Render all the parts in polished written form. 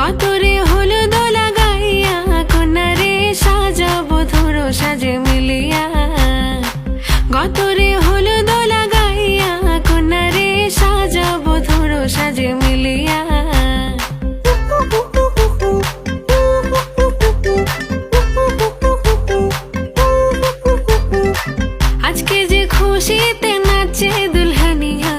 গতরে হলুদ লাগাইয়া কন্যারে সাজাবো ধরো সাজে মিলিয়া। গতরে হলুদ লাগাইয়া কন্যারে সাজাবো ধরো সাজে মিলিয়া। আজকে যে খুশিতে নাচে দুলহানিয়া,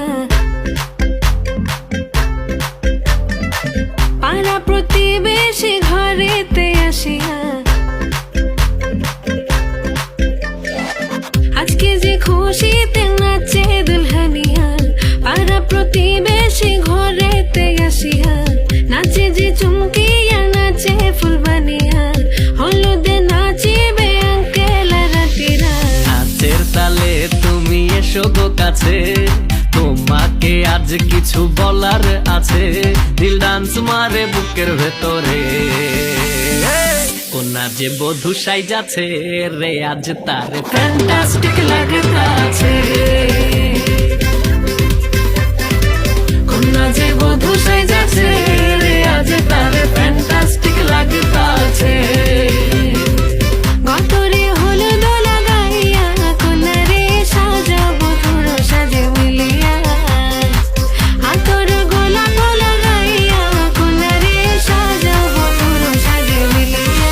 পাড়া প্রতিবেশী ঘরেতে আসিয়া। আজকে যে খুশিতে নাচে দুলহানিয়া, পাড়া প্রতিবেশী ঘরেতে আসিয়া। নাচে যে চুমকিয়া নাচে ফুলবানিয়া, হলুদে নাচিবে আঙ্কেল রাতিরা। নাচের তালে তুমি এসো গো কাছে, তোমাকে আজ কিছু বলার আছে। দিল ডান্স মারে বুকের ভেতরে, কোনা যে বধূ সাইজাছে রে আজ তার ফ্যান্টাস্টিক লাগতাছে। কোনা যে বধূ সাইজাছে রে আজ তার ফ্যান্টাস্টিক লাগতাছে। গতরে হলুদ লাগাইয়া কন্যারে সাজাবো ধরো সাজে মিলিয়া। হাতর গোলাপ লাগাইয়া কন্যারে সাজাবো ধরো সাজে মিলিয়া।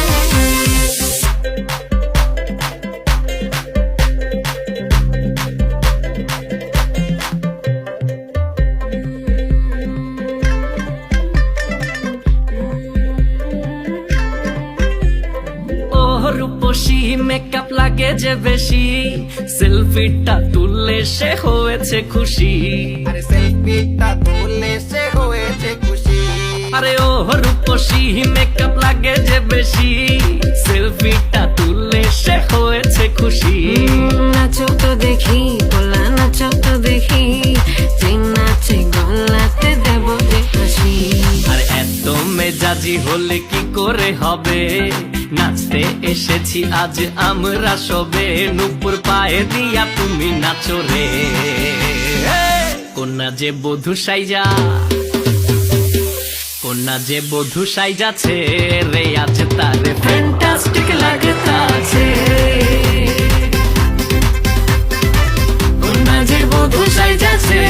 রূপসী মেকআপ লাগে যে বেশি, সেলফিটা তুললে সে হয়েছে খুশি। আরে সেলফিটা তুললে সে হয়েছে খুশি। আরে ও রূপসী মেকআপ লাগে যে বেশি, সেলফিটা তুললে সে হয়েছে খুশি। নাচো তো দেখি গোলা, নাচো তো দেখি, যে নাচে গলাতে দেব যে হাসি। আর এত মেজাজি হলে কি করে হবে, নাচতে এসেছি আজ আমরা সবে। নুপুর পায়ে দিয়া তুমি নাচো রে, কোনা যে বধূ সাইজা, কোনা যে বধূ সাইজাছে রে আজ তার ফ্যান্টাস্টিক লাগতাছে। কোনা যে বধূ সাইজাছে